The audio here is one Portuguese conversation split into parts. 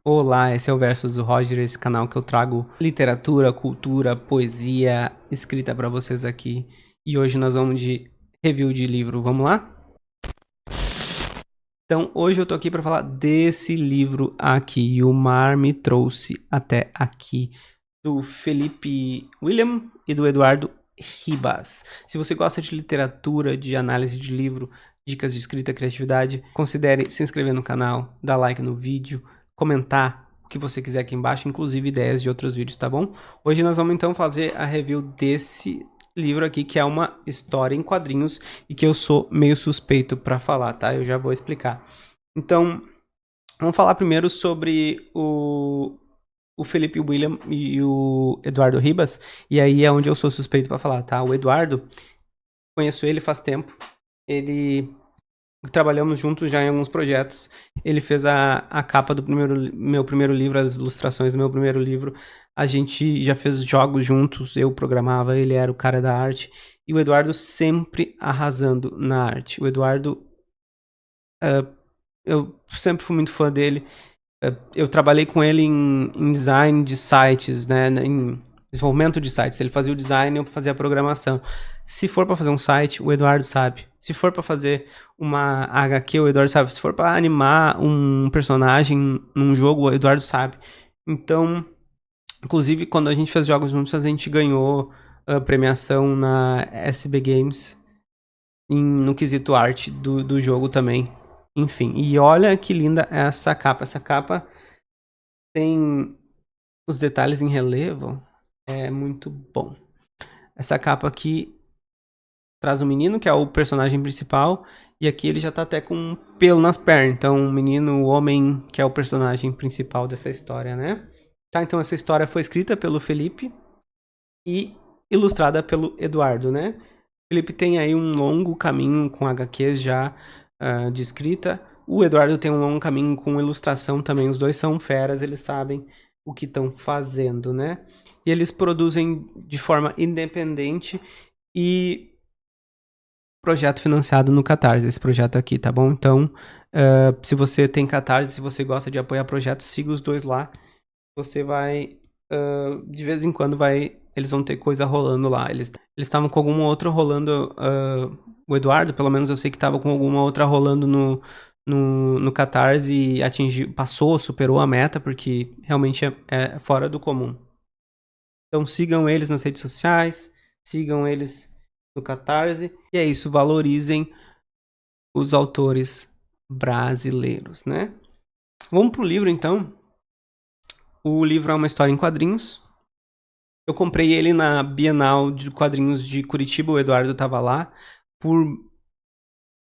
Olá, esse é o Versos do Roger, esse canal que eu trago literatura, cultura, poesia, escrita pra vocês aqui. E hoje nós vamos de review de livro, vamos lá? Então, hoje eu tô aqui pra falar desse livro aqui, e o mar me trouxe até aqui, do Felipe William e do Eduardo Ribas. Se você gosta de literatura, de análise de livro, dicas de escrita, criatividade, considere se inscrever no canal, dar like no vídeo, comentar o que você quiser aqui embaixo, inclusive ideias de outros vídeos, tá bom? Hoje nós vamos então fazer a review desse livro aqui, que é uma história em quadrinhos e que eu sou meio suspeito pra falar, tá? Eu já vou explicar. Então, vamos falar primeiro sobre o Felipe William e o Eduardo Ribas, e aí é onde eu sou suspeito pra falar, tá? O Eduardo, conheço ele faz tempo, ele trabalhamos juntos já em alguns projetos, ele fez a capa do meu primeiro livro, as ilustrações do meu primeiro livro, a gente já fez jogos juntos, eu programava, ele era o cara da arte, e o Eduardo sempre arrasando na arte. O Eduardo, eu sempre fui muito fã dele. Eu trabalhei com ele em design de sites, né, em desenvolvimento de sites. Ele fazia o design, eu fazia a programação. Se for para fazer um site, o Eduardo sabe. Se for para fazer uma HQ, o Eduardo sabe. Se for para animar um personagem num jogo, o Eduardo sabe. Então, inclusive, quando a gente fez jogos juntos, a gente ganhou a premiação na SB Games no quesito arte do jogo também. Enfim, e olha que linda essa capa. Essa capa tem os detalhes em relevo, é muito bom. Essa capa aqui traz o menino, que é o personagem principal, e aqui ele já tá até com um pelo nas pernas. Então, o menino, o homem, que é o personagem principal dessa história, né? Tá, então essa história foi escrita pelo Felipe e ilustrada pelo Eduardo, né? O Felipe tem aí um longo caminho com HQs já de escrita. O Eduardo tem um longo caminho com ilustração também. Os dois são feras, eles sabem o que estão fazendo, né? E eles produzem de forma independente e projeto financiado no Catarse, esse projeto aqui, tá bom? Então, se você tem Catarse, se você gosta de apoiar projetos, siga os dois lá. Você vai, de vez em quando eles vão ter coisa rolando lá. Eles estavam com alguma outra rolando, o Eduardo, pelo menos eu sei que estava com alguma outra rolando no Catarse e passou, superou a meta, porque realmente é fora do comum. Então sigam eles nas redes sociais, sigam eles no Catarse, e é isso, valorizem os autores brasileiros, né? Vamos pro livro então. O livro é uma história em quadrinhos. Eu comprei ele na Bienal de Quadrinhos de Curitiba, o Eduardo estava lá. Por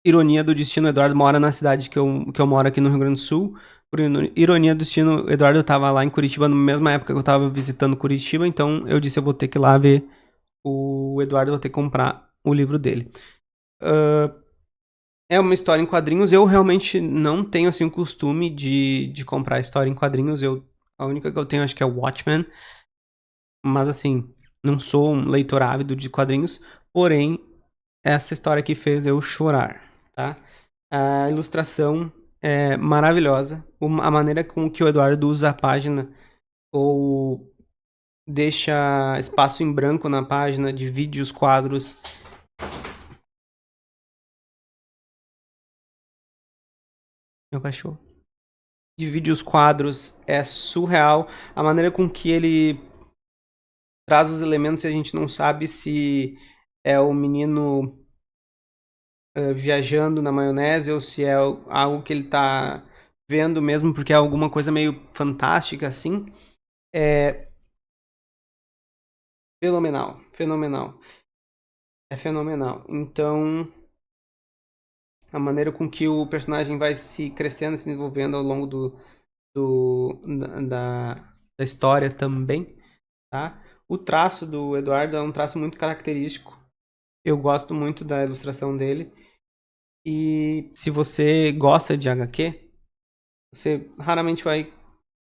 ironia do destino, o Eduardo mora na cidade que eu moro aqui no Rio Grande do Sul. Por ironia do destino, o Eduardo estava lá em Curitiba na mesma época que eu estava visitando Curitiba, então eu disse eu vou ter que ir lá ver o Eduardo, vou ter que comprar o livro dele. É uma história em quadrinhos, eu realmente não tenho assim o costume de comprar história em quadrinhos, a única que eu tenho acho que é o Watchmen, mas assim, não sou um leitor ávido de quadrinhos, porém, essa história aqui fez eu chorar, tá? A ilustração é maravilhosa, a maneira com que o Eduardo usa a página, ou deixa espaço em branco na página, divide os quadros. Meu cachorro. Divide os quadros, é surreal. A maneira com que ele traz os elementos e a gente não sabe se é o menino viajando na maionese ou se é algo que ele tá vendo mesmo, porque é alguma coisa meio fantástica assim. É fenomenal, fenomenal. É fenomenal. Então, a maneira com que o personagem vai se crescendo, se desenvolvendo ao longo da história também, tá? O traço do Eduardo é um traço muito característico. Eu gosto muito da ilustração dele. E se você gosta de HQ, você raramente vai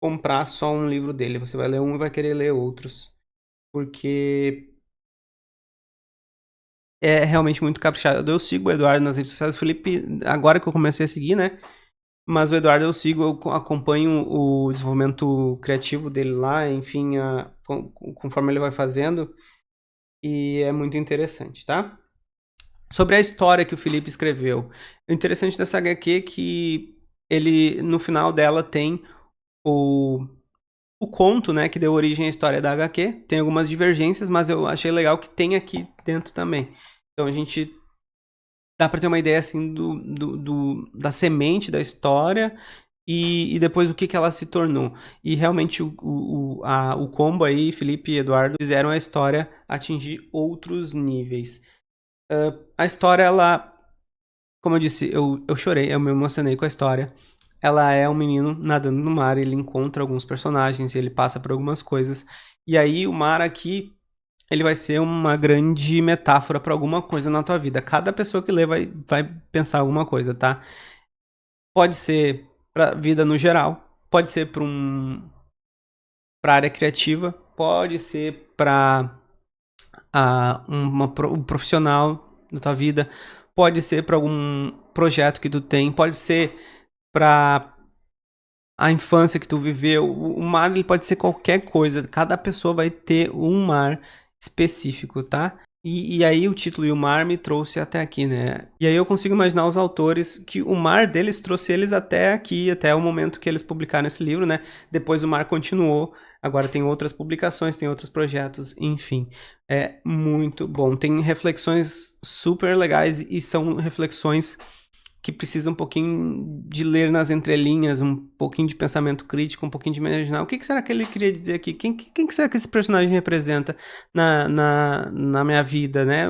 comprar só um livro dele. Você vai ler um e vai querer ler outros. Porque é realmente muito caprichado. Eu sigo o Eduardo nas redes sociais. O Felipe, agora que eu comecei a seguir, né? Mas o Eduardo eu sigo, eu acompanho o desenvolvimento criativo dele lá, enfim, conforme ele vai fazendo, e é muito interessante, tá? Sobre a história que o Felipe escreveu. O interessante dessa HQ é que ele, no final dela, tem o, o conto, né, que deu origem à história da HQ. Tem algumas divergências, mas eu achei legal que tem aqui dentro também. Então a gente dá pra ter uma ideia, assim, da semente da história e depois o que, que ela se tornou. E realmente o combo aí, Felipe e Eduardo, fizeram a história atingir outros níveis. A história, ela, como eu disse, eu chorei, eu me emocionei com a história. Ela é um menino nadando no mar, ele encontra alguns personagens, ele passa por algumas coisas. E aí o mar aqui, ele vai ser uma grande metáfora para alguma coisa na tua vida. Cada pessoa que lê vai pensar alguma coisa, tá? Pode ser pra vida no geral, pode ser pra área criativa, pode ser pra um profissional da tua vida, pode ser para algum projeto que tu tem, pode ser para a infância que tu viveu. O mar ele pode ser qualquer coisa, cada pessoa vai ter um mar específico, tá? E aí o título E o Mar me trouxe até aqui, né? E aí eu consigo imaginar os autores que o mar deles trouxe eles até aqui, até o momento que eles publicaram esse livro, né? Depois o mar continuou, agora tem outras publicações, tem outros projetos, enfim. É muito bom. Tem reflexões super legais e são reflexões que precisa um pouquinho de ler nas entrelinhas, um pouquinho de pensamento crítico, um pouquinho de imaginar. O que será que ele queria dizer aqui? Quem que será que esse personagem representa na minha vida, né?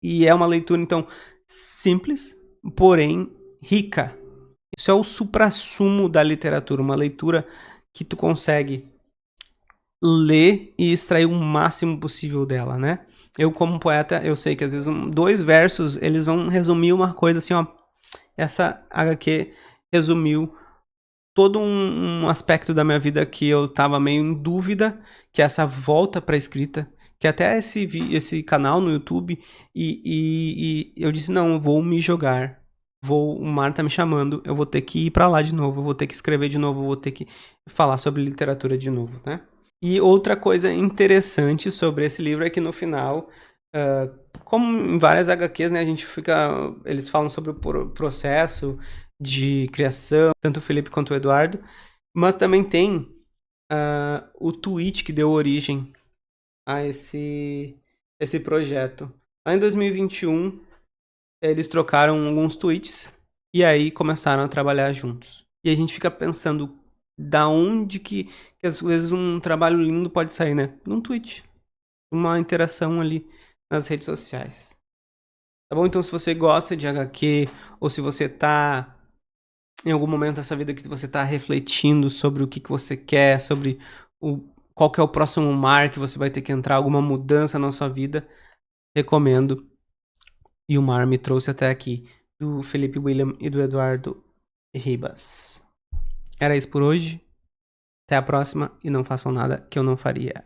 E é uma leitura, então, simples, porém rica. Isso é o suprassumo da literatura, uma leitura que tu consegue ler e extrair o máximo possível dela, né? Eu, como poeta, eu sei que às vezes dois versos, eles vão resumir uma coisa assim, ó. Essa HQ resumiu todo um aspecto da minha vida que eu tava meio em dúvida, que é essa volta pra escrita, que até esse canal no YouTube, e eu disse, não, eu vou me jogar, o mar tá me chamando, eu vou ter que ir pra lá de novo, eu vou ter que escrever de novo, eu vou ter que falar sobre literatura de novo, né? E outra coisa interessante sobre esse livro é que no final, como em várias HQs, né, a gente fica, eles falam sobre o processo de criação, tanto o Felipe quanto o Eduardo, mas também tem o tweet que deu origem a esse projeto. Lá em 2021, eles trocaram alguns tweets e aí começaram a trabalhar juntos. E a gente fica pensando da onde que às vezes um trabalho lindo pode sair, né? Num tweet, uma interação ali nas redes sociais. Tá bom? Então, se você gosta de HQ ou se você tá em algum momento da sua vida que você tá refletindo sobre o que você quer, sobre qual que é o próximo mar que você vai ter que entrar, alguma mudança na sua vida, recomendo. E o mar me trouxe até aqui, do Felipe William e do Eduardo Ribas. Era isso por hoje. Até a próxima e não façam nada que eu não faria.